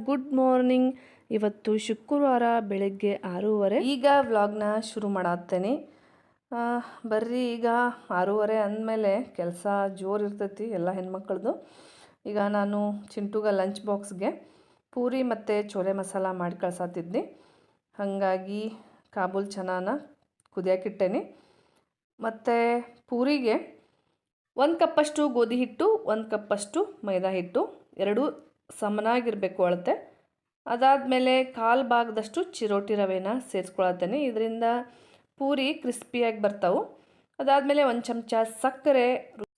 Good morning. ಇವತ್ತು ಶುಕ್ರವಾರ ಬೆಳಗ್ಗೆ 6:30. ಈಗ ವ್ಲಾಗ್ನ ಶುರು ಮಾಡತ್ತೇನೆ. ಬರ್ರಿ, ಈಗ 6:30 ಅಂದಮೇಲೆ ಕೆಲಸ ಜೋರು ಇರ್ತೈತಿ ಎಲ್ಲ ಹೆಣ್ಮಕ್ಳದ್ದು. ಈಗ ನಾನು ಚಿಂಟುಗ ಲಂಚ್ ಬಾಕ್ಸ್ಗೆ ಪೂರಿ ಮತ್ತು ಚೋಲೆ ಮಸಾಲ ಮಾಡಿ ಕಳ್ಸತ್ತಿದ್ನಿ. ಹಾಗಾಗಿ ಕಾಬೂಲ್ ಚನಾನ ಕುದಿಯೋಕ್ಕಿಟ್ಟೇನಿ. ಮತ್ತು ಪೂರಿಗೆ 1 ಕಪ್ಪಷ್ಟು ಗೋಧಿ ಹಿಟ್ಟು, 1 ಕಪ್ಪಷ್ಟು ಮೈದಾ ಹಿಟ್ಟು, ಎರಡೂ ಸಮನಾಗಿರಬೇಕು ಅಳತೆ. ಅದಾದಮೇಲೆ 1/4 ಭಾಗದಷ್ಟು ಚಿರೋಟಿ ರವೆನ ಸೇರಿಸ್ಕೊಳತ್ತೇನೆ. ಇದರಿಂದ ಪೂರಿ ಕ್ರಿಸ್ಪಿಯಾಗಿ ಬರ್ತಾವೆ. ಅದಾದಮೇಲೆ 1 ಚಮಚ ಸಕ್ಕರೆ,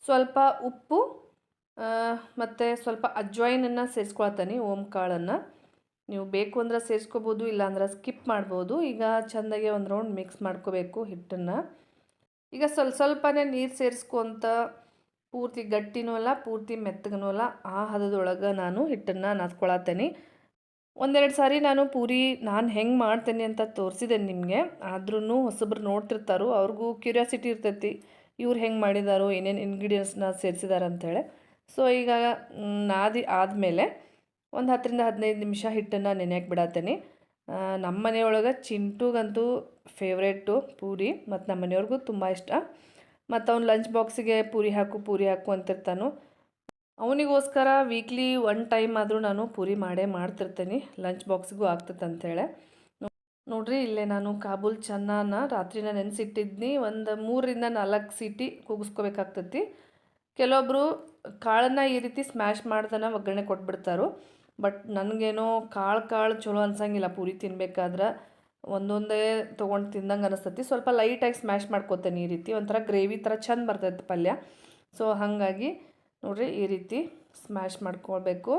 ಸ್ವಲ್ಪ ಉಪ್ಪು ಮತ್ತು ಸ್ವಲ್ಪ ಅಜ್ವಾಯಿನನ್ನು ಸೇರಿಸ್ಕೊಳತ್ತೇನೆ, ಓಮ್ ಕಾಳನ್ನು. ನೀವು ಬೇಕು ಅಂದ್ರೆ ಸೇರಿಸ್ಕೋಬೋದು, ಇಲ್ಲಾಂದ್ರೆ ಸ್ಕಿಪ್ ಮಾಡ್ಬೋದು. ಈಗ ಚೆಂದಾಗೆ ಒಂದು ರೌಂಡ್ ಮಿಕ್ಸ್ ಮಾಡ್ಕೋಬೇಕು ಹಿಟ್ಟನ್ನು. ಈಗ ಸ್ವಲ್ಪನೇ ನೀರು ಸೇರಿಸ್ಕೊಂತ ಪೂರ್ತಿ ಗಟ್ಟಿನೂ ಅಲ್ಲ ಪೂರ್ತಿ ಮೆತ್ತಗೂ ಅಲ್ಲ ಆ ಹದದೊಳಗೆ ನಾನು ಹಿಟ್ಟನ್ನು ನಾದ್ಕೊಳತ್ತೇನೆ. ಒಂದೆರಡು ಸಾರಿ ನಾನು ಪೂರಿ ನಾನು ಹೆಂಗೆ ಮಾಡ್ತೇನೆ ಅಂತ ತೋರಿಸಿದ್ದೇನೆ ನಿಮಗೆ. ಆದ್ರೂ ಹೊಸಬ್ರು ನೋಡ್ತಿರ್ತಾರೋ ಅವ್ರಿಗೂ ಕ್ಯೂರಿಯಾಸಿಟಿ ಇರ್ತೈತಿ, ಇವ್ರು ಹೆಂಗೆ ಮಾಡಿದಾರೋ, ಏನೇನು ಇಂಗ್ರೀಡಿಯೆಂಟ್ಸ್ನ ಸೇರಿಸಿದಾರೆ ಅಂಥೇಳಿ. ಸೊ ಈಗ ನಾದಿ ಆದಮೇಲೆ ಒಂದು 10ರಿಂದ 15 ನಿಮಿಷ ಹಿಟ್ಟನ್ನು ನೆನೆಯಕ್ಕೆ ಬಿಡತ್ತೇನೆ. ನಮ್ಮ ಮನೆಯೊಳಗೆ ಚಿಂಟುಗಂತೂ ಫೇವ್ರೇಟು ಪೂರಿ, ಮತ್ತು ನಮ್ಮ ಮನೆಯವ್ರಿಗೂ ತುಂಬ ಇಷ್ಟ. ಮತ್ತು ಅವ್ನು ಲಂಚ್ ಬಾಕ್ಸಿಗೆ ಪೂರಿ ಹಾಕು ಅಂತಿರ್ತಾನು. ಅವನಿಗೋಸ್ಕರ ವೀಕ್ಲಿ 1 ಟೈಮ್ ಆದರೂ ನಾನು ಪೂರಿ ಮಾಡ್ತಿರ್ತೇನೆ, ಲಂಚ್ ಬಾಕ್ಸಿಗೂ ಆಗ್ತದೆ ಅಂಥೇಳಿ. ನೋಡ್ರಿ, ಇಲ್ಲೇ ನಾನು ಕಾಬೂಲ್ ಚನ್ನಾನ ರಾತ್ರಿನ ನೆನೆಸಿಟ್ಟಿದ್ನಿ. ಒಂದು 3ರಿಂದ 4 ಸೀಟಿ ಕೂಗಿಸ್ಕೋಬೇಕಾಗ್ತೈತಿ. ಕೆಲವೊಬ್ಬರು ಕಾಳನ್ನು ಈ ರೀತಿ ಸ್ಮ್ಯಾಶ್ ಮಾಡ್ದನ ಒಗ್ಗರಣೆ ಕೊಟ್ಬಿಡ್ತಾರೋ. ಬಟ್ ನನಗೇನೋ ಕಾಳು ಚಲೋ ಅನ್ಸಂಗಿಲ್ಲ ಪೂರಿ ತಿನ್ಬೇಕಾದ್ರೆ. ಒಂದೊಂದೇ ತೊಗೊಂಡು ತಿಂದಂಗೆ ಅನಿಸ್ತೈತಿ. ಸ್ವಲ್ಪ ಲೈಟಾಗಿ ಸ್ಮ್ಯಾಶ್ ಮಾಡ್ಕೊತೇನೆ, ಈ ರೀತಿ ಒಂಥರ ಗ್ರೇವಿ ಥರ ಚೆಂದ ಬರ್ತೈತೆ ಪಲ್ಯ. ಸೊ ಹಾಗಾಗಿ ನೋಡಿರಿ, ಈ ರೀತಿ ಸ್ಮ್ಯಾಶ್ ಮಾಡ್ಕೊಳ್ಬೇಕು.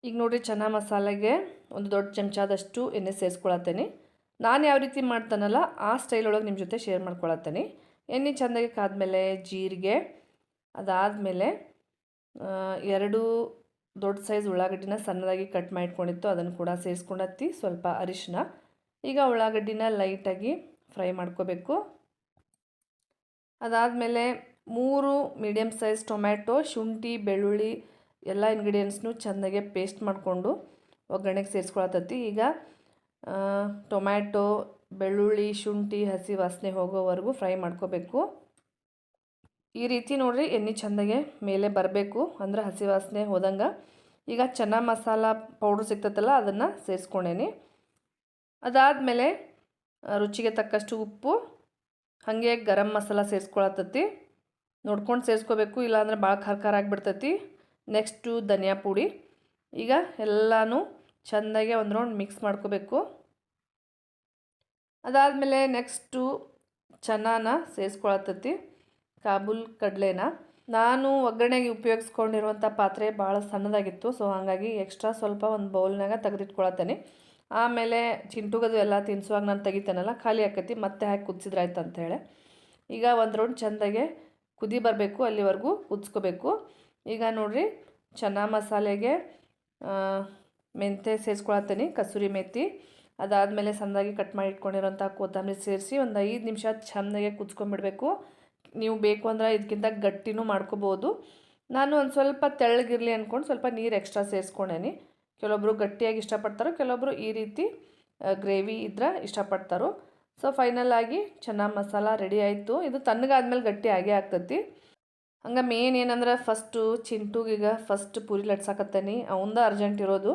ಈಗ ನೋಡಿರಿ, ಚೆನ್ನ ಮಸಾಲೆಗೆ 1 ದೊಡ್ಡ ಚಮಚದಷ್ಟು ಎಣ್ಣೆ ಸೇರಿಸ್ಕೊಳತ್ತೇನೆ. ನಾನು ಯಾವ ರೀತಿ ಮಾಡ್ತಾನಲ್ಲ ಆ ಸ್ಟೈಲ್ ಒಳಗೆ ನಿಮ್ಮ ಜೊತೆ ಶೇರ್ ಮಾಡ್ಕೊಳತ್ತೇನೆ. ಎಣ್ಣೆ ಚೆಂದಾಗಿ ಕಾದ್ಮೇಲೆ ಜೀರಿಗೆ, ಅದಾದಮೇಲೆ 2 ದೊಡ್ಡ ಸೈಜ್ ಉಳ್ಳಾಗಡ್ಡಿನ ಸಣ್ಣದಾಗಿ ಕಟ್ ಮಾಡಿಟ್ಕೊಂಡಿತ್ತು, ಅದನ್ನು ಕೂಡ ಸೇರಿಸ್ಕೊಂಡತ್ತಿ. ಸ್ವಲ್ಪ ಅರಿಶಿನ. ಈಗ ಉಳ್ಳಾಗಡ್ಡಿನ ಲೈಟಾಗಿ ಫ್ರೈ ಮಾಡ್ಕೋಬೇಕು. ಅದಾದಮೇಲೆ 3 ಮೀಡಿಯಮ್ ಸೈಜ್ ಟೊಮ್ಯಾಟೊ, ಶುಂಠಿ, ಬೆಳ್ಳುಳ್ಳಿ ಎಲ್ಲ ಇಂಗ್ರೀಡಿಯೆಂಟ್ಸ್ನು ಚೆಂದಾಗೆ ಪೇಸ್ಟ್ ಮಾಡಿಕೊಂಡು ಒಗ್ಗರಣೆಗೆ ಸೇರಿಸ್ಕೊಳತ್ತೈತಿ. ಈಗ ಟೊಮ್ಯಾಟೊ, ಬೆಳ್ಳುಳ್ಳಿ, ಶುಂಠಿ ಹಸಿ ವಾಸನೆ ಹೋಗೋವರೆಗೂ ಫ್ರೈ ಮಾಡ್ಕೋಬೇಕು. ಈ ರೀತಿ ನೋಡ್ರಿ, ಎಣ್ಣೆ ಚೆಂದಾಗೆ ಮೇಲೆ ಬರಬೇಕು, ಅಂದ್ರೆ ಹಸಿ ವಾಸನೆ ಹೋದಂಗೆ. ಈಗ ಚೆನ್ನ ಮಸಾಲ ಪೌಡ್ರ್ ಸಿಗ್ತೈತಲ್ಲ ಅದನ್ನು ಸೇರಿಸ್ಕೊಂಡೇನಿ. ಅದಾದಮೇಲೆ ರುಚಿಗೆ ತಕ್ಕಷ್ಟು ಉಪ್ಪು, ಹಾಗೆ ಗರಂ ಮಸಾಲ ಸೇರಿಸ್ಕೊಳತ್ತೈತಿ. ನೋಡ್ಕೊಂಡು ಸೇರಿಸ್ಕೋಬೇಕು, ಇಲ್ಲಾಂದ್ರೆ ಭಾಳ ಖಾರ ಆಗಿಬಿಡ್ತೈತಿ. ನೆಕ್ಸ್ಟು ಧನಿಯಾ ಪುಡಿ. ಈಗ ಎಲ್ಲನೂ ಚೆಂದಾಗೆ ಒಂದು ರೌಂಡ್ ಮಿಕ್ಸ್ ಮಾಡ್ಕೋಬೇಕು. ಅದಾದಮೇಲೆ ನೆಕ್ಸ್ಟು ಚೆನ್ನಾನ ಸೇರಿಸ್ಕೊಳತ್ತೈತಿ, ಕಾಬೂಲ್ ಕಡಲೆನ. ನಾನು ಒಗ್ಗರಣೆಗೆ ಉಪಯೋಗಿಸ್ಕೊಂಡಿರುವಂಥ ಪಾತ್ರೆ ಭಾಳ ಸಣ್ಣದಾಗಿತ್ತು. ಸೊ ಹಾಗಾಗಿ ಎಕ್ಸ್ಟ್ರಾ ಸ್ವಲ್ಪ ಒಂದು ಬೌಲ್ನಾಗ ತೆಗೆದಿಟ್ಕೊಳತ್ತೇನೆ. ಆಮೇಲೆ ಚಿಂಟುಗದು ಎಲ್ಲ ತಿನ್ನಿಸುವಾಗ ನಾನು ತೆಗಿತೇನಲ್ಲ, ಖಾಲಿ ಆಕೈತಿ, ಮತ್ತೆ ಹಾಕಿ ಕುದಿಸಿದ್ರಾಯ್ತು ಅಂಥೇಳಿ. ಈಗ ಒಂದು ರೌಂಡ್ ಚೆಂದಾಗೆ ಕುದಿ ಬರಬೇಕು, ಅಲ್ಲಿವರೆಗೂ ಕುದಿಸ್ಕೋಬೇಕು. ಈಗ ನೋಡಿರಿ, ಚೆನ್ನ ಮಸಾಲೆಗೆ ಮೆಂತ್ಯ ಸೇರಿಸ್ಕೊಳತ್ತೇನೆ, ಕಸೂರಿ ಮೆಥಿ. ಅದಾದಮೇಲೆ ಸಣ್ಣದಾಗಿ ಕಟ್ ಮಾಡಿ ಇಟ್ಕೊಂಡಿರೋಂಥ ಕೊತ್ತಂಬರಿ ಸೇರಿಸಿ ಒಂದು 5 ನಿಮಿಷ ಚೆಂದಾಗೆ ಕುದಿಸ್ಕೊಂಡ್ಬಿಡ್ಬೇಕು. ನೀವು ಬೇಕು ಅಂದ್ರೆ ಇದಕ್ಕಿಂತ ಗಟ್ಟಿನೂ ಮಾಡ್ಕೋಬೋದು. ನಾನು ಒಂದು ಸ್ವಲ್ಪ ತೆಳ್ಳಗಿರಲಿ ಅಂದ್ಕೊಂಡು ಸ್ವಲ್ಪ ನೀರು ಎಕ್ಸ್ಟ್ರಾ ಸೇರಿಸ್ಕೊಂಡೇನಿ. ಕೆಲವೊಬ್ಬರು ಗಟ್ಟಿಯಾಗಿ ಇಷ್ಟಪಡ್ತಾರೋ, ಕೆಲವೊಬ್ಬರು ಈ ರೀತಿ ಗ್ರೇವಿ ಇದ್ರೆ ಇಷ್ಟಪಡ್ತಾರೋ. ಸೊ ಫೈನಲ್ ಆಗಿ ಚೆನ್ನ ಮಸಾಲ ರೆಡಿ ಆಯಿತು. ಇದು ತಣ್ಣಗಾದ್ಮೇಲೆ ಗಟ್ಟಿ ಆಗೇ ಆಗ್ತೈತಿ. ಹಂಗೆ ಮೇನ್ ಏನಂದ್ರೆ ಫಸ್ಟು ಚಿಂಟುಗೀಗ ಫಸ್ಟ್ ಪೂರಿ ಲಟ್ಸಾಕತ್ತೇನೆ. ಅವಂದ ಅರ್ಜೆಂಟ್ ಇರೋದು.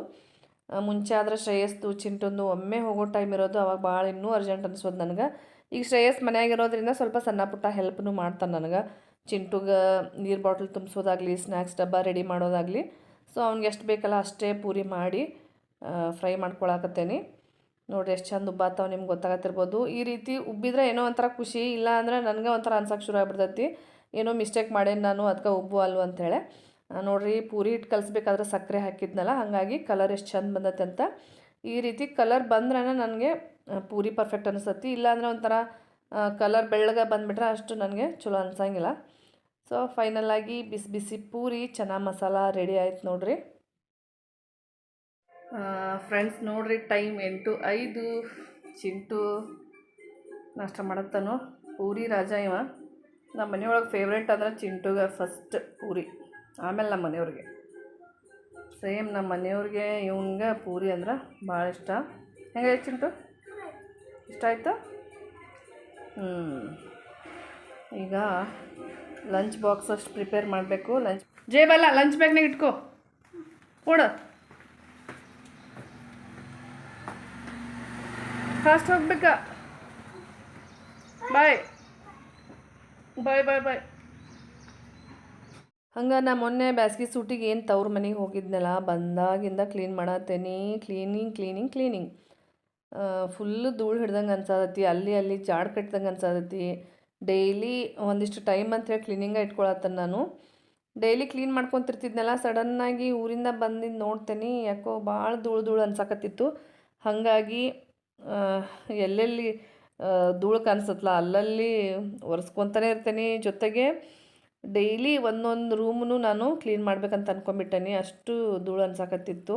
ಮುಂಚೆ ಆದ್ರೆ ಶ್ರೇಯಸ್ದು ಚಿಂಟುಂದು ಒಮ್ಮೆ ಹೋಗೋ ಟೈಮ್ ಇರೋದು, ಅವಾಗ ಭಾಳ ಇನ್ನೂ ಅರ್ಜೆಂಟ್ ಅನಿಸೋದು ನನಗೆ. ಈಗ ಶ್ರೇಯಸ್ ಮನೆಯಾಗಿರೋದ್ರಿಂದ ಸ್ವಲ್ಪ ಸಣ್ಣ ಪುಟ್ಟ ಹೆಲ್ಪ್ನು ಮಾಡ್ತಾನೆ ನನಗೆ. ಚಿಂಟುಗೆ ನೀರು ಬಾಟ್ಲ್ ತುಂಬಿಸೋದಾಗಲಿ, ಸ್ನ್ಯಾಕ್ಸ್ ಡಬ್ಬ ರೆಡಿ ಮಾಡೋದಾಗಲಿ. ಸೊ ಅವ್ನಿಗೆ ಎಷ್ಟು ಬೇಕಲ್ಲ ಅಷ್ಟೇ ಪೂರಿ ಮಾಡಿ ಫ್ರೈ ಮಾಡ್ಕೊಳಕತ್ತೇನೆ. ನೋಡಿರಿ ಎಷ್ಟು ಚಂದ ಉಬ್ಬಾತಾವ, ನಿಮ್ಗೆ ಗೊತ್ತಾಗತ್ತಿರ್ಬೋದು. ಈ ರೀತಿ ಉಬ್ಬಿದ್ರೆ ಏನೋ ಒಂಥರ ಖುಷಿ, ಇಲ್ಲ ಅಂದ್ರೆ ನನಗೆ ಒಂಥರ ಅನ್ಸಕ್ಕೆ ಶುರು ಆಗ್ಬಿಡ್ತೈತಿ, ಏನೋ ಮಿಸ್ಟೇಕ್ ಮಾಡೇನು ನಾನು, ಅದಕ್ಕೆ ಉಬ್ಬು ಅಲ್ವ ಅಂಥೇಳಿ. ನೋಡಿರಿ, ಪೂರಿ ಹಿಟ್ಟು ಕಲಿಸ್ಬೇಕಾದ್ರೆ ಸಕ್ಕರೆ ಹಾಕಿದ್ನಲ್ಲ, ಹಾಗಾಗಿ ಕಲರ್ ಎಷ್ಟು ಚಂದ ಬಂದತ್ತೆ ಅಂತ. ಈ ರೀತಿ ಕಲರ್ ಬಂದ್ರೆ ನನಗೆ ಪೂರಿ ಪರ್ಫೆಕ್ಟ್ ಅನಿಸ್ತತಿ. ಇಲ್ಲಾಂದ್ರೆ ಒಂಥರ ಕಲರ್ ಬೆಳ್ಳಗೆ ಬಂದುಬಿಟ್ರೆ ಅಷ್ಟು ನನಗೆ ಚಲೋ ಅನ್ಸಂಗಿಲ್ಲ. ಸೊ ಫೈನಲಾಗಿ ಬಿಸಿ ಬಿಸಿ ಪೂರಿ ಚೆನ್ನ ಮಸಾಲ ರೆಡಿ ಆಯ್ತು ನೋಡಿರಿ. ಫ್ರೆಂಡ್ಸ್ ನೋಡಿರಿ, ಟೈಮ್ 8:05. ಚಿಂಟು ನಾಷ್ಟ ಮಾಡತ್ತಾನು. ಪೂರಿ ರಾಜ ಇವ. ನಮ್ಮ ಮನೆಯೊಳಗೆ ಫೇವ್ರೇಟ್ ಅಂದ್ರೆ ಚಿಂಟುಗೆ ಫಸ್ಟ್ ಪೂರಿ, ಆಮೇಲೆ ನಮ್ಮ ಮನೆಯವ್ರಿಗೆ. ಸೇಮ್ ನಮ್ಮ ಮನೆಯವ್ರಿಗೆ ಇವಂಗೆ ಪೂರಿ ಅಂದ್ರೆ ಭಾಳ ಇಷ್ಟ. ಹೆಂಗೆ ಚಿಂಟು, ಇಷ್ಟ ಆಯಿತು? ಈಗ ಲಂಚ್ ಬಾಕ್ಸ್ ಅಷ್ಟು ಪ್ರಿಪೇರ್ ಮಾಡಬೇಕು. ಜೇಬಲ್ಲ ಲಂಚ್ ಬ್ಯಾಗ್ನಾಗ ಇಟ್ಕೋ ಕೊಡು. ಫಾಸ್ಟ್ ಹೋಗ್ಬೇಕಾ? ಬಾಯ್ ಬಾಯ್ ಬಾಯ್ ಬಾಯ್. ಹಂಗೆ ನಾ ಮೊನ್ನೆ ಬ್ಯಾಸ್ಗೆ ಸೂಟಿಗೆ ಏನು ತವ್ರ ಮನೆಗೆ ಹೋಗಿದ್ನಲ್ಲ, ಬಂದಾಗಿಂದ ಕ್ಲೀನ್ ಮಾಡತ್ತೇನೆ. ಕ್ಲೀನಿಂಗ್ ಫುಲ್ಲು ಧೂಳು ಹಿಡ್ದಂಗೆ ಅನ್ಸತೈತಿ. ಅಲ್ಲಿ ಜಾಡ್ ಕಟ್ಟಿದಂಗೆ ಅನ್ಸತೈತಿ. ಡೈಲಿ ಒಂದಿಷ್ಟು ಟೈಮ್ ಅಂಥೇಳಿ ಕ್ಲೀನಿಂಗ ಇಟ್ಕೊಳತ್ತೇನೆ ನಾನು. ಡೈಲಿ ಕ್ಲೀನ್ ಮಾಡ್ಕೊತಿರ್ತಿದ್ನಲ್ಲ, ಸಡನ್ನಾಗಿ ಊರಿಂದ ಬಂದಿದ್ದು ನೋಡ್ತೇನೆ ಯಾಕೋ ಭಾಳ ಧೂಳು ಅನ್ಸಕತ್ತಿತ್ತು. ಹಾಗಾಗಿ ಎಲ್ಲೆಲ್ಲಿ ಧೂಳು ಕಾಣಿಸತ್ತಲ್ಲ ಅಲ್ಲಲ್ಲಿ ಒರೆಸ್ಕೊತಾನೆ ಇರ್ತೇನೆ. ಜೊತೆಗೆ ಡೈಲಿ ಒಂದೊಂದು ರೂಮನ್ನು ನಾನು ಕ್ಲೀನ್ ಮಾಡ್ಬೇಕಂತ ಅಂದ್ಕೊಂಬಿಟ್ಟೇನೆ. ಅಷ್ಟು ಧೂಳು ಅನ್ಸಕತ್ತಿತ್ತು.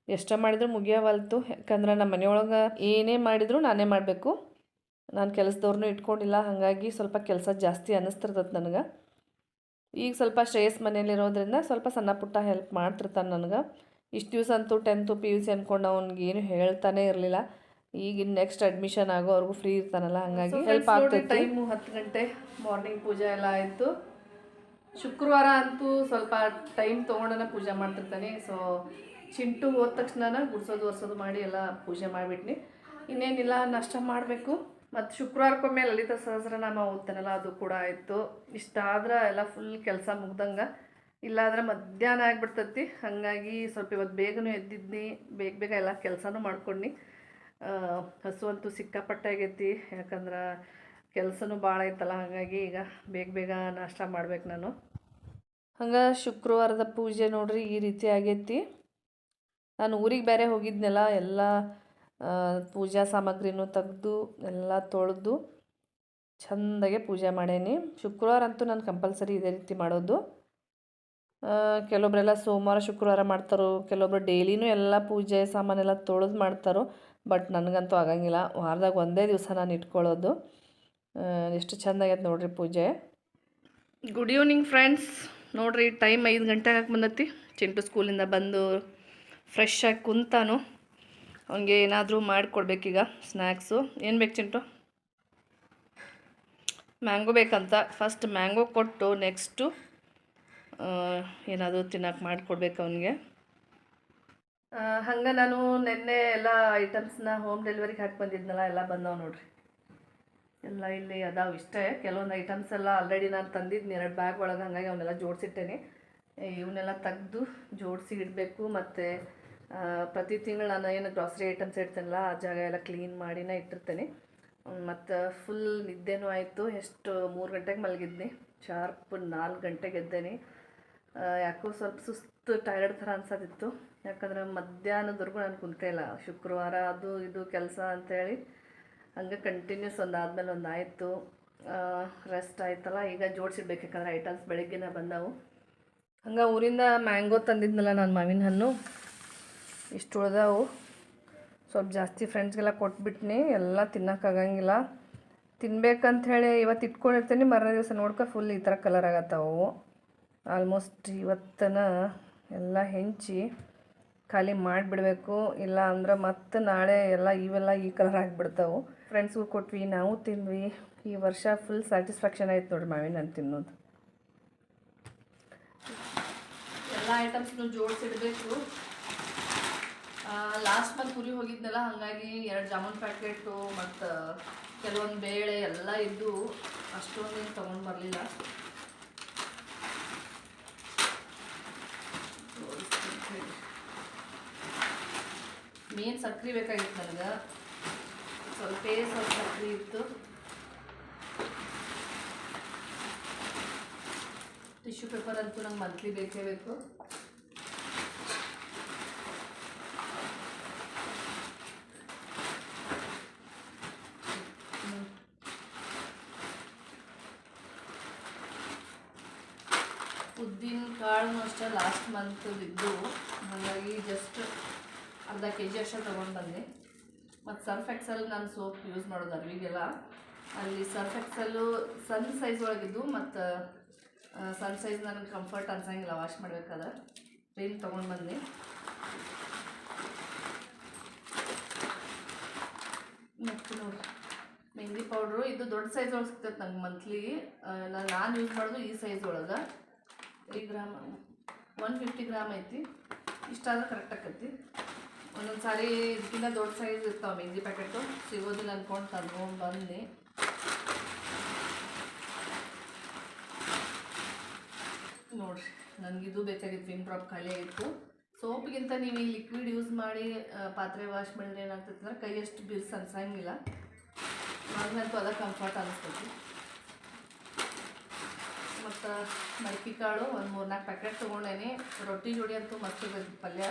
ಎಷ್ಟು ಮಾಡಿದ್ರು ಮುಗಿಯವಲ್ತು. ಯಾಕಂದ್ರೆ ನಮ್ಮ ಮನೆಯೊಳಗೆ ಏನೇ ಮಾಡಿದರೂ ನಾನೇ ಮಾಡಬೇಕು. ನಾನು ಕೆಲಸದವ್ರನ್ನೂ ಇಟ್ಕೊಂಡಿಲ್ಲ. ಹಾಗಾಗಿ ಸ್ವಲ್ಪ ಕೆಲಸ ಜಾಸ್ತಿ ಅನ್ನಿಸ್ತಿರ್ತದೆ ನನಗೆ. ಈಗ ಸ್ವಲ್ಪ ಶ್ರೇಯಸ್ ಮನೇಲಿರೋದ್ರಿಂದ ಸ್ವಲ್ಪ ಸಣ್ಣ ಪುಟ್ಟ ಹೆಲ್ಪ್ ಮಾಡ್ತಿರ್ತಾನೆ ನನಗೆ. ಇಷ್ಟು ದಿವಸ ಅಂತೂ 10th PUC ಅಂದ್ಕೊಂಡು ಅವ್ನಿಗೇನು ಹೇಳ್ತಾನೆ ಇರಲಿಲ್ಲ. ಈಗ ನೆಕ್ಸ್ಟ್ ಅಡ್ಮಿಷನ್ ಆಗೋವರೆಗೂ ಫ್ರೀ ಇರ್ತಾನಲ್ಲ, ಹಾಗಾಗಿ ಹೆಲ್ಪ್ ಆಗ್ತೈತಿ. ಟೈಮು 10 ಗಂಟೆ. ಮಾರ್ನಿಂಗ್ ಪೂಜೆ ಎಲ್ಲ ಆಯಿತು. ಶುಕ್ರವಾರ ಅಂತೂ ಸ್ವಲ್ಪ ಟೈಮ್ ತೊಗೊಂಡನ ಪೂಜೆ ಮಾಡ್ತಿರ್ತಾನೆ. ಸೊ ಚಿಂಟು ಹೋದ ತಕ್ಷಣ ಗುಡ್ಸೋದು ಒರೆಸೋದು ಮಾಡಿ ಎಲ್ಲ ಪೂಜೆ ಮಾಡಿಬಿಟ್ನಿ. ಇನ್ನೇನಿಲ್ಲ, ನಾಷ್ಟ ಮಾಡಬೇಕು. ಮತ್ತು ಶುಕ್ರವಾರಕ್ಕೊಮ್ಮೆ ಲಲಿತ ಸಹಸ್ರನಾಮ ಓದ್ತಾನಲ್ಲ, ಅದು ಕೂಡ ಆಯಿತು. ಇಷ್ಟಾದ್ರೆ ಎಲ್ಲ ಫುಲ್ ಕೆಲಸ ಮುಗ್ದಂಗೆ. ಇಲ್ಲಾಂದ್ರೆ ಮಧ್ಯಾಹ್ನ ಆಗಿಬಿಡ್ತೈತಿ. ಹಾಗಾಗಿ ಸ್ವಲ್ಪ ಇವತ್ತು ಬೇಗನೂ ಎದ್ದಿದ್ನಿ, ಬೇಗ ಎಲ್ಲ ಕೆಲಸನೂ ಮಾಡ್ಕೊಂಡು. ಹಸು ಅಂತೂ ಸಿಕ್ಕಾಪಟ್ಟೆ ಆಗೈತಿ. ಯಾಕಂದ್ರೆ ಕೆಲಸನೂ ಭಾಳ ಐತಲ್ಲ, ಹಾಗಾಗಿ ಈಗ ಬೇಗ ನಾಷ್ಟ ಮಾಡ್ಬೇಕು ನಾನು. ಹಂಗೆ ಶುಕ್ರವಾರದ ಪೂಜೆ ನೋಡ್ರಿ ಈ ರೀತಿ ಆಗೈತಿ. ನಾನು ಊರಿಗೆ ಬೇರೆ ಹೋಗಿದ್ನಲ್ಲ, ಎಲ್ಲ ಪೂಜಾ ಸಾಮಗ್ರಿನೂ ತೆಗೆದು ಎಲ್ಲ ತೊಳೆದು ಚೆಂದಾಗೆ ಪೂಜೆ ಮಾಡೇನಿ. ಶುಕ್ರವಾರ ಅಂತೂ ನಾನು ಕಂಪಲ್ಸರಿ ಇದೇ ರೀತಿ ಮಾಡೋದು. ಕೆಲವೊಬ್ಬರೆಲ್ಲ ಸೋಮವಾರ ಶುಕ್ರವಾರ ಮಾಡ್ತಾರೋ, ಕೆಲವೊಬ್ರು ಡೈಲಿನೂ ಎಲ್ಲ ಪೂಜೆ ಸಾಮಾನೆಲ್ಲ ತೊಳೆದು ಮಾಡ್ತಾರೋ. ಬಟ್ ನನಗಂತೂ ಆಗಂಗಿಲ್ಲ. ವಾರದಾಗ ಒಂದೇ ದಿವಸ ನಾನು ಇಟ್ಕೊಳ್ಳೋದು. ಎಷ್ಟು ಚೆಂದಾಗೈತೆ ನೋಡ್ರಿ ಪೂಜೆ. Good evening friends. ನೋಡ್ರಿ ಟೈಮ್ 5 ಗಂಟೆಗೆ ಹಾಕಿ ಬಂದೈತಿ. ಚಿಂಟು ಸ್ಕೂಲಿಂದ ಬಂದು ಫ್ರೆಶ್ ಆಗಿ ಕುಂತಾನು. ಅವನಿಗೆ ಏನಾದರೂ ಮಾಡಿಕೊಡ್ಬೇಕೀಗ ಸ್ನ್ಯಾಕ್ಸು. ಏನು ಬೇಕು ಚಿಂಟು? ಮ್ಯಾಂಗೋ ಬೇಕಂತ. ಫಸ್ಟ್ ಮ್ಯಾಂಗೋ ಕೊಟ್ಟು ನೆಕ್ಸ್ಟು ಏನಾದರೂ ತಿನ್ನೋಕೆ ಮಾಡಿಕೊಡ್ಬೇಕು ಅವನಿಗೆ. ಹಂಗೆ ನಾನು ನಿನ್ನೆ ಎಲ್ಲ ಐಟಮ್ಸ್ನ ಹೋಮ್ ಡೆಲಿವರಿಗೆ ಹಾಕಿ ಬಂದಿದ್ನಲ್ಲ, ಎಲ್ಲ ಬಂದವು ನೋಡ್ರಿ. ಎಲ್ಲ ಇಲ್ಲಿ ಅದಾವೆ. ಇಷ್ಟೇ ಕೆಲವೊಂದು ಐಟಮ್ಸ್ ಎಲ್ಲ ಆಲ್ರೆಡಿ ನಾನು ತಂದಿದ್ದೀನಿ 2 ಬ್ಯಾಗ್ ಒಳಗೆ. ಹಾಗಾಗಿ ಅವನ್ನೆಲ್ಲ ಜೋಡಿಸಿಟ್ಟೇನೆ. ಇವನ್ನೆಲ್ಲ ತೆಗೆದು ಜೋಡಿಸಿ ಇಡಬೇಕು. ಮತ್ತು ಪ್ರತಿ ತಿಂಗಳು ನಾನು ಏನು ಗ್ರಾಸರಿ ಐಟಮ್ಸ್ ಇಡ್ತೇನಲ್ಲ, ಆ ಜಾಗ ಎಲ್ಲ ಕ್ಲೀನ್ ಮಾಡಿನೇ ಇಟ್ಟಿರ್ತೇನೆ. ಮತ್ತು ಫುಲ್ ನಿದ್ದೆನೂ ಆಯಿತು. ಎಷ್ಟು 3 ಗಂಟೆಗೆ ಮಲಗಿದ್ನಿ, ಶಾರ್ಪ್ 4 ಗಂಟೆಗೆ ಎದ್ದೇನೆ. ಯಾಕೋ ಸ್ವಲ್ಪ ಸುಸ್ತು ಟೈರ್ಡ್ ಥರ ಅನ್ಸೋದಿತ್ತು. ಯಾಕಂದ್ರೆ ಮಧ್ಯಾಹ್ನದವರೆಗೂ ನಾನು ಕುಂತೇ ಇಲ್ಲ. ಶುಕ್ರವಾರ ಅದು ಇದು ಕೆಲಸ ಅಂಥೇಳಿ ಹಂಗೆ ಕಂಟಿನ್ಯೂಸ್ ಒಂದಾದ್ಮೇಲೆ ಒಂದು ಆಯಿತು. ರೆಸ್ಟ್ ಆಯ್ತಲ್ಲ, ಈಗ ಜೋಡಿಸಿಡ್ಬೇಕು. ಯಾಕಂದ್ರೆ ಐಟಮ್ಸ್ ಬೆಳಗ್ಗೆನೇ ಬಂದವು. ಹಂಗೆ ಊರಿಂದ ಮ್ಯಾಂಗೋ ತಂದಿದ್ನಲ್ಲ ನಾನು, ಮಾವಿನ ಹಣ್ಣು ಇಷ್ಟು ಉಳ್ದವು. ಸ್ವಲ್ಪ ಜಾಸ್ತಿ ಫ್ರೆಂಡ್ಸ್ಗೆಲ್ಲ ಕೊಟ್ಬಿಟ್ನಿ. ಎಲ್ಲ ತಿನ್ನೋಕ್ಕಾಗಂಗಿಲ್ಲ. ತಿನ್ಬೇಕಂಥೇಳಿ ಇವತ್ತು ಇಟ್ಕೊಂಡಿರ್ತೀನಿ, ಮರನೇ ದಿವಸ ನೋಡ್ಕೊ ಫುಲ್ ಈ ಥರ ಕಲರ್ ಆಗತ್ತವು. ಆಲ್ಮೋಸ್ಟ್ ಇವತ್ತನ ಎಲ್ಲ ಹೆಂಚಿ ಖಾಲಿ ಮಾಡಿಬಿಡ್ಬೇಕು. ಇಲ್ಲ ಅಂದ್ರೆ ಮತ್ತೆ ನಾಳೆ ಎಲ್ಲ ಇವೆಲ್ಲ ಈ ಕಲರ್ ಆಗಿಬಿಡ್ತಾವೆ. ಫ್ರೆಂಡ್ಸ್ಗೂ ಕೊಟ್ವಿ, ನಾವು ತಿಂದ್ವಿ. ಈ ವರ್ಷ ಫುಲ್ ಸ್ಯಾಟಿಸ್ಫ್ಯಾಕ್ಷನ್ ಆಯ್ತು ನೋಡಿರಿ ಮಾವಿನ ಹಣ್ಣು ತಿನ್ನೋದು. ಎಲ್ಲ ಐಟಮ್ಸ್ನು ಜೋಡಿಸಿಡಬೇಕು. ಲಾಸ್ಟ್ ಮಂತ್ ಊರಿಗೆ ಹೋಗಿದ್ನಲ್ಲ, ಹಾಗಾಗಿ 2 ಜಾಮೂನ್ ಪ್ಯಾಕೆಟು ಮತ್ತು ಕೆಲವೊಂದು ಬೇಳೆ ಎಲ್ಲ ಇದ್ದು ಅಷ್ಟೊಂದು ತೊಗೊಂಡು ಬರಲಿಲ್ಲ. ಮೇನ್ ಸಕ್ರೆ ಬೇಕಾಗಿತ್ತು ನನಗೆ. ಸ್ವಲ್ಪ ಸಕ್ರೆ ಇತ್ತು. ಟಿಶ್ಯೂ ಪೇಪರ್ ಅಂತೂ ನಂಗೆ ಮಂತ್ಲಿ ಬೇಕೇ ಬೇಕು. ಉದ್ದಿನ ಕಾಳನ್ನು ಅಷ್ಟೇ ಲಾಸ್ಟ್ ಮಂತ್ ಬಿದ್ದು, ಹಾಗಾಗಿ ಜಸ್ಟ್ ಅರ್ಧ kg ಅಷ್ಟೇ ತೊಗೊಂಡು ಬಂದೆ. ಮತ್ತು ಸರ್ಫ್ ಎಕ್ಸೆಲ್ ನಾನು ಸೋಪ್ ಯೂಸ್ ಮಾಡೋದು ಅರಿವಿಗೆಲ್ಲ. ಅಲ್ಲಿ ಸರ್ಫ್ ಎಕ್ಸೆಲ್ಲು ಸಣ್ಣ ಸೈಜ್ ಒಳಗಿದ್ದು, ಮತ್ತು ಸಣ್ಣ ಸೈಜ್ ನನಗೆ ಕಂಫರ್ಟ್ ಅನ್ಸಂಗಿಲ್ಲ ವಾಶ್ ಮಾಡಬೇಕಾದ್ರೆ. ರೀಲ್ ತೊಗೊಂಡು ಬಂದು. ಮತ್ತು ನೋಡಿ ಮೆಹಂದಿ ಪೌಡ್ರು ಇದು ದೊಡ್ಡ ಸೈಜ್ ಒಳಗೆ ಸಿಗ್ತೈತೆ ನಂಗೆ ಮಂತ್ಲಿ. ನಾನು ಯೂಸ್ ಮಾಡೋದು ಈ ಸೈಜ್ ಒಳಗೆ 3 ಗ್ರಾಮ್ 150 ಗ್ರಾಮ್ ಐತಿ. ಇಷ್ಟಾದ್ರೆ ಕರೆಕ್ಟ್ ಆಕೈತಿ. ಒಂದೊಂದು ಸಾರಿ ಇದಕ್ಕಿಂತ ದೊಡ್ಡ ಸೈಜ್ ಇರ್ತಾವೆ ಮೆಹಂದಿ ಪ್ಯಾಕೆಟು, ಸಿಗೋದಿಲ್ಲ ಅಂದ್ಕೊಂಡು ತಂದ್ಕೊಂಡು ಬಂದು. ನೋಡಿರಿ ನನಗಿದು ಬೇಕಾಗಿತ್ತು, ವಿಮ್ ಡ್ರಾಪ್ ಖಾಲಿ ಆಗಿತ್ತು. ಸೋಪ್ಗಿಂತ ನೀವು ಈ ಲಿಕ್ವಿಡ್ ಯೂಸ್ ಮಾಡಿ ಪಾತ್ರೆ ವಾಶ್ ಮಾಡಿದ್ರೆ ಏನಾಗ್ತೈತೆ ಅಂದ್ರೆ ಕೈ ಅಷ್ಟು ಬಿರ್ಸ್ ಅನ್ಸಂಗಿಲ್ಲ. ನನಗಂತೂ ಅದ ಕಂಫರ್ಟ್ ಅನಿಸ್ತೈತಿ. ಮತ್ತು ಮಡಕಿ ಕಾಳು ಒಂದು 3-4 ಪ್ಯಾಕೆಟ್ ತೊಗೊಂಡೇನಿ. ರೊಟ್ಟಿ ಜೋಡಿ ಅಂತೂ ಮಸ್ತ್ ಇರ್ತೈತಿ ಪಲ್ಯ.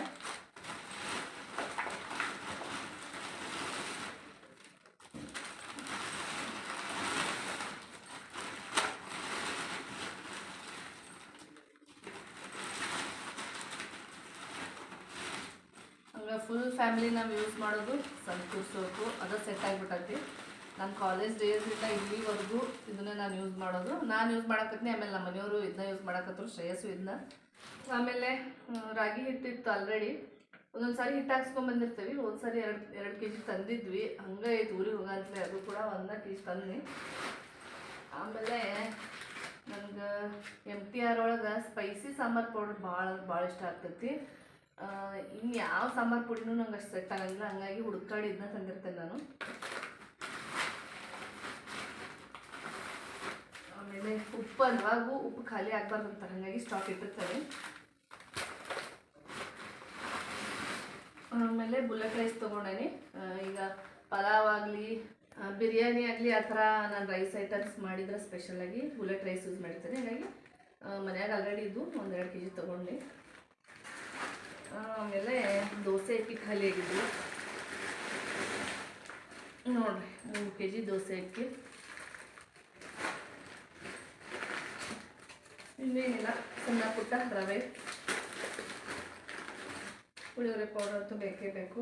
ಹಂಗೆ ಫುಲ್ ಫ್ಯಾಮಿಲಿ ನಾವು ಯೂಸ್ ಮಾಡೋದು ಸಂತೂರ್ ಸೋಪು, ಅದು ಸೆಟ್ ಆಗಿಬಿಟ್ಟೈತಿ. ನಮ್ಮ ಕಾಲೇಜ್ ಡೇಸಿಂದ ಇಲ್ಲಿವರೆಗೂ ಇದನ್ನೇ ನಾನು ಯೂಸ್ ಮಾಡೋದು. ನಾನು ಯೂಸ್ ಮಾಡಕತ್ತೀನಿ, ಆಮೇಲೆ ನಮ್ಮ ಮನೆಯವರು ಇದನ್ನ ಯೂಸ್ ಮಾಡಕತ್ತರು, ಶ್ರೇಯಸ್ಸು ಇದನ್ನ. ಆಮೇಲೆ ರಾಗಿ ಹಿಟ್ಟಿತ್ತು ಆಲ್ರೆಡಿ. ಒಂದೊಂದು ಸಾರಿ ಹಿಟ್ಟು ಹಾಕ್ಸ್ಕೊಂಬಂದಿರ್ತೀವಿ, ಒಂದು ಸಾರಿ 2 kg ತಂದಿದ್ವಿ. ಹಂಗೆ ಐತೆ ಊರಿಗೆ ಹೋಗಂತಲೇ, ಅದು ಕೂಡ 1 kg ತಂದು. ಆಮೇಲೆ ನನಗೆ MTR ಒಳಗೆ ಸ್ಪೈಸಿ ಸಾಂಬಾರು ಪೌಡ್ರ್ ಭಾಳ ಇಷ್ಟ ಆಗ್ತೈತಿ. ಇನ್ನು ಯಾವ ಸಾಂಬಾರು ಪುಡಿನೂ ನಂಗೆ ಅಷ್ಟು ಸೆಟ್ ಆಗಂಗಿಲ್ಲ, ಹಂಗಾಗಿ ಹುಡುಕಾಡಿ ಇದನ್ನ ತಂದಿರ್ತೇನೆ ನಾನು. ಆಮೇಲೆ ಉಪ್ಪು ಅಲ್ವಾಗೂ ಉಪ್ಪು ಖಾಲಿ ಆಗಬಾರ್ದು ಅಂತ ಹಾಗಾಗಿ ಸ್ಟಾಕ್ ಇಟ್ಟಿರ್ತೇನೆ. ಆಮೇಲೆ ಬುಲೆಟ್ ರೈಸ್ ತೊಗೊಂಡೇನಿ. ಈಗ ಪಲಾವ್ ಆಗಲಿ ಬಿರಿಯಾನಿ ಆಗಲಿ ಆ ಥರ ನಾನು ರೈಸ್ ಐಟಮ್ಸ್ ಮಾಡಿದ್ರೆ ಸ್ಪೆಷಲಾಗಿ ಬುಲೆಟ್ ರೈಸ್ ಯೂಸ್ ಮಾಡ್ತೇನೆ. ಹಾಗಾಗಿ ಮನ್ಯಾಗ ಆಲ್ರೆಡಿ ಇದ್ದು 1-2 kg ತೊಗೊಂಡು. ಆಮೇಲೆ ದೋಸೆ ಅಕ್ಕಿ ಖಾಲಿ ಆಗಿದ್ದು ನೋಡಿರಿ, 3 kg ದೋಸೆ ಅಕ್ಕಿ. ಇನ್ನೇನಿಲ್ಲ, ಸಣ್ಣ ಪುಟ್ಟ ರವೆ, ಪುಳಿಯೋಗರೆ ಪೌಡರ್ ಅಂತೂ ಬೇಕೇ ಬೇಕು.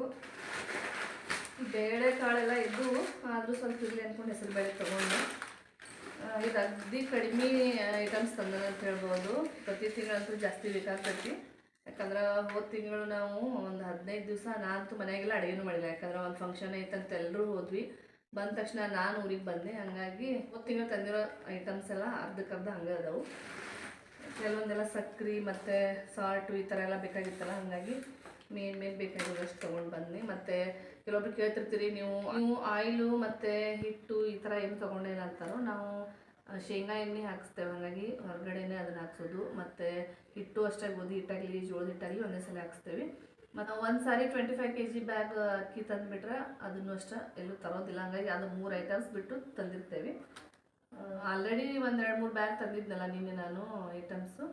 ಬೇಳೆ ಕಾಳೆಲ್ಲ ಇದ್ದು ಆದರೂ ಸ್ವಲ್ಪ ಇರಲಿ ಅಂದ್ಕೊಂಡು ಹೆಸರು ಬೇಳೆ ತೊಗೊಂಡು. ಇದು ಅಗದಿ ಕಡಿಮೆ ಐಟಮ್ಸ್ ತಂದನ ಅಂತ ಹೇಳ್ಬೋದು. ಪ್ರತಿ ತಿಂಗಳಂತೂ ಜಾಸ್ತಿ ಬೇಕಾಗ್ತೈತಿ. ಯಾಕಂದ್ರೆ ಹೋದ ತಿಂಗಳು ನಾವು ಒಂದು 15 ದಿವಸ ನಾನಂತೂ ಮನೆಯಾಗೆಲ್ಲ ಅಡುಗೆನೂ ಮಾಡಿಲ್ಲ. ಯಾಕಂದ್ರೆ ಒಂದು ಫಂಕ್ಷನ್ ಐತಂತ ಎಲ್ಲರೂ ಹೋದ್ವಿ. ಬಂದ ತಕ್ಷಣ ನಾನು ಊರಿಗೆ ಬಂದೆ. ಹಾಗಾಗಿ ಹೋದ ತಿಂಗಳು ತಂದಿರೋ ಐಟಮ್ಸ್ ಎಲ್ಲ ಅರ್ಧಕ್ಕರ್ಧ ಹಂಗೆ ಅದಾವು. ಕೆಲವೊಂದೆಲ್ಲ ಸಕ್ರೆ ಮತ್ತು ಸಾಲ್ಟು ಈ ಥರ ಎಲ್ಲ ಬೇಕಾಗಿತ್ತಲ್ಲ, ಹಾಗಾಗಿ ಮೇನ್ ಬೇಕಾಗಿರೋಷ್ಟು ತೊಗೊಂಡು ಬಂದು. ಮತ್ತು ಕೆಲವೊಬ್ರು ಕೇಳ್ತಿರ್ತೀರಿ, ನೀವು ಆಯಿಲು ಮತ್ತು ಹಿಟ್ಟು ಈ ಥರ ಏನು ತೊಗೊಂಡಿಲ್ಲ ಅಂತಾರೋ. ನಾವು ಶೇಂಗಾ ಎಣ್ಣೆ ಹಾಕಿಸ್ತೇವೆ, ಹಾಗಾಗಿ ಹೊರಗಡೆನೇ ಅದನ್ನು ಹಾಕ್ಸೋದು. ಮತ್ತು ಹಿಟ್ಟು ಅಷ್ಟೇ, ಗೋಧಿ ಹಿಟ್ಟಾಗಲಿ ಜೋಳದ ಹಿಟ್ಟಾಗಲಿ ಒಂದೇ ಸಲ ಹಾಕ್ಸ್ತೇವೆ. ಮತ್ತು ಒಂದು ಸಾರಿ 25 kg ಬ್ಯಾಗ್ ಅಕ್ಕಿ ತಂದುಬಿಟ್ರೆ ಅದನ್ನು ಅಷ್ಟೇ ಎಲ್ಲೂ ತರೋದಿಲ್ಲ. ಹಾಗಾಗಿ ಅದು 3 ಐಟಮ್ಸ್ ಬಿಟ್ಟು ತಂದಿರ್ತೇವೆ. ಆಲ್ರೆಡಿ 1-2-3 ಬ್ಯಾಗ್ ತಂದಿದ್ನಲ್ಲ ನಿನ್ನೆ ನಾನು ಐಟಮ್ಸು.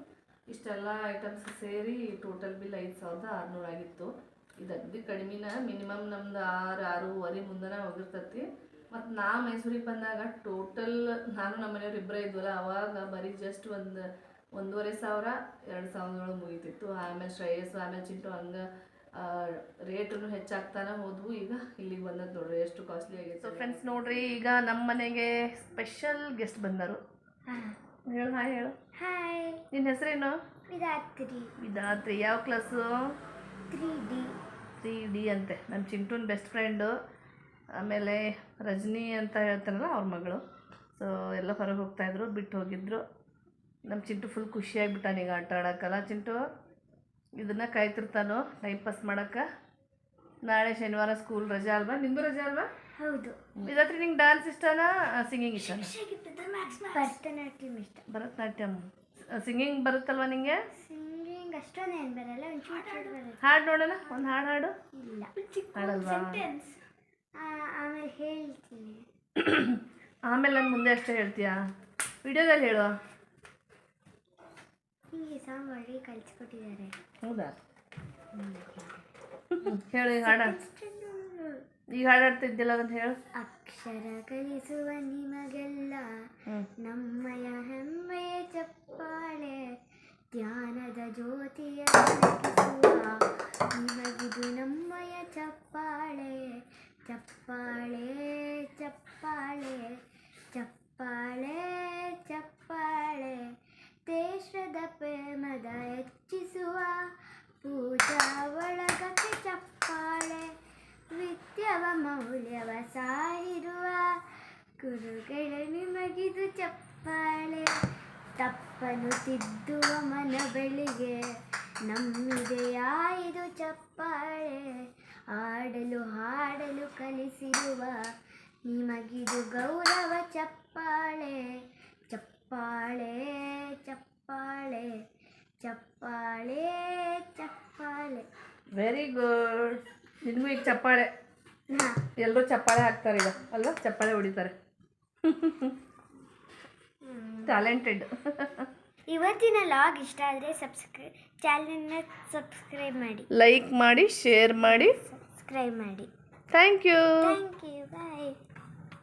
ಇಷ್ಟೆಲ್ಲ ಐಟಮ್ಸ್ ಸೇರಿ ಟೋಟಲ್ ಬಿಲ್ 5600 ಆಗಿತ್ತು. ಇದು ಅಗದಿ ಕಡಿಮೆನ, ಮಿನಿಮಮ್ ನಮ್ದು 6-6:30 ಮುಂದನ ಹೋಗಿರ್ತೈತಿ. ಮತ್ತು ನಾ ಮೈಸೂರಿಗೆ ಬಂದಾಗ ಟೋಟಲ್ ನಾನು ನಮ್ಮ ಮನೆಯವ್ರು ಇಬ್ಬರೇ ಇದ್ವಲ್ಲ, ಅವಾಗ ಬರೀ ಜಸ್ಟ್ 1,500-2,000 ಮುಗಿತಿತ್ತು. ಆಮೇಲೆ ಶ್ರೇಯಸ್ಸು ಆಮೇಲೆ ಚಿಂಟು ಹಂಗೆ ರೇಟನ್ನು ಹೆಚ್ಚಾಗ್ತಾನೆ ಹೋದ್ವು. ಈಗ ಇಲ್ಲಿಗೆ ಬಂದದ್ದು ನೋಡ್ರಿ ಎಷ್ಟು ಕಾಸ್ಟ್ಲಿ ಆಗಿತ್ತು. ಸೊ ಫ್ರೆಂಡ್ಸ್ ನೋಡ್ರಿ, ಈಗ ನಮ್ಮ ಮನೆಗೆ ಸ್ಪೆಷಲ್ ಗೆಸ್ಟ್ ಬಂದರು. ಹೇಳು, ಹಾಯ್ ಹೇಳು. ಹಾಯ್, ನಿನ್ನ ಹೆಸರೇನು? ವಿಧಾತ್ರಿ. ಯಾವ ಕ್ಲಾಸು? 3D ಅಂತೆ. ನಮ್ಮ ಚಿಂಟೂನ್ ಬೆಸ್ಟ್ ಫ್ರೆಂಡು. ಆಮೇಲೆ ರಜನಿ ಅಂತ ಹೇಳ್ತಾನಲ್ಲ ಅವ್ರ ಮಗಳು. ಸೊ ಎಲ್ಲ ಹೊರಗೆ ಹೋಗ್ತಾಯಿದ್ರು, ಬಿಟ್ಟು ಹೋಗಿದ್ರು. ನಮ್ಮ ಚಿಂಟು ಫುಲ್ ಖುಷಿಯಾಗಿಬಿಟ್ಟಾನ ಈಗ ಆಟ ಆಡೋಕ್ಕಲ್ಲ. ಚಿಂಟು ಇದನ್ನು ಕಾಯ್ತಿರ್ತಾನೋ ಟೈಮ್ ಪಾಸ್ ಮಾಡೋಕ್ಕೆ. ನಾಳೆ ಶನಿವಾರ ಸ್ಕೂಲ್ ರಜೆ ಅಲ್ವಾ? ನಿಂದು ರಜೆ ಅಲ್ವಾ? ಹೌದು. ವಿಧಾತ್ರಿ, ನಿಂಗೆ ಡ್ಯಾನ್ಸ್ ಇಷ್ಟನಾ ಸಿಂಗಿಂಗ್ ಇಷ್ಟನಾ? ಭರತನಾಟ್ಯಂ ಇಷ್ಟ. ಭರತನಾಟ್ಯಂ ಸಿಂಗಿಂಗ್ ಬರುತ್ತಲ್ವಾ ನಿಂಗೆ? ಸಿಂಗಿಂಗ್ ಅಷ್ಟೊಂದೇನು ಬರಲ್ಲ, ಒಂಚೂರು ಹಾಡು ನೋಡೋಣ, ಒಂದು ಹಾಡು ಹಾಡು. ಇಲ್ಲ, ಹಾಡಲ್ವಾ? ಆಮೇಲೆ ಹೇಳ್ತೀನಿ. ಆಮೇಲೆ ನಾನು ಮುಂದೆ ಅಷ್ಟೇ ಹೇಳ್ತೀಯಾ? ವಿಡಿಯೋದಲ್ಲಿ ಹೇಳುವ. ಹಿಂಗೆ ಸಾಂಗ್ ಆಲ್ರೆಡಿ ಕಲಿಸ್ಕೊಟ್ಟಿದ್ದಾರೆ. ಹೌದಾ? ಹೇಳು ಈ ಹಾಡ. ಈಗ ಹಾಡಾಡ್ತಿದ್ದಿಲ್ಲ ಅಂತ ಹೇಳು. ಅಕ್ಷರ ಕಲಿಸುವ ನಿಮಗೆಲ್ಲ ನಮ್ಮಯ ಹೆಮ್ಮೆಯ ಚಪ್ಪಾಳೆ, ಧ್ಯಾನದ ಜ್ಯೋತಿಯ ಬೆಳಗಿಸುವ ನಿಮಗಿದು ನಮ್ಮಯ ಚಪ್ಪಾಳೆ. ಚಪ್ಪಾಳೆ ಚಪ್ಪಾಳೆ ಚಪ್ಪಾಳೆ ಚಪ್ಪಾಳೆ, ದೇಶದ ಪ್ರೇಮದ ಹೆಚ್ಚಿಸುವ ಗುರುಗಳೇ ನಿಮಗಿದು ಚಪ್ಪಾಳೆ, ತಪ್ಪನು ತಿದ್ದುವ ಮನ ಬೆಳಿಗ್ಗೆ ನಮ್ಮಿದೆಯಾ ಇದು ಚಪ್ಪಾಳೆ, ಆಡಲು ಹಾಡಲು ಕಲಿಸಿರುವ ನಿಮಗಿದು ಗೌರವ ಚಪ್ಪಾಳೆ, ಚಪ್ಪಾಳೆ ಚಪ್ಪಾಳೆ ಚಪ್ಪಾಳೆ ಚಪ್ಪಾಳೆ. Very good. ನಿನಗೂ ಈಗ ಚಪ್ಪಾಳೆ, ಹಾಂ, ಎಲ್ಲರೂ ಚಪ್ಪಾಳೆ ಹಾಕ್ತಾರೆ ಈಗ ಅಲ್ವಾ, ಚಪ್ಪಾಳೆ ಹೊಡಿತಾರೆ. ಟ್ಯಾಲೆಂಟೆಡ್. ಇವತ್ತಿನ ಲಾಗ್ ಇಷ್ಟ ಆದರೆ ಚಾನಲ್ನ ಸಬ್ಸ್ಕ್ರೈಬ್ ಮಾಡಿ, ಲೈಕ್ ಮಾಡಿ, ಶೇರ್ ಮಾಡಿ. ಸಬ್ಸ್ಕ್ರೈಬ್ ಮಾಡಿ. Thank you. Thank you, bye.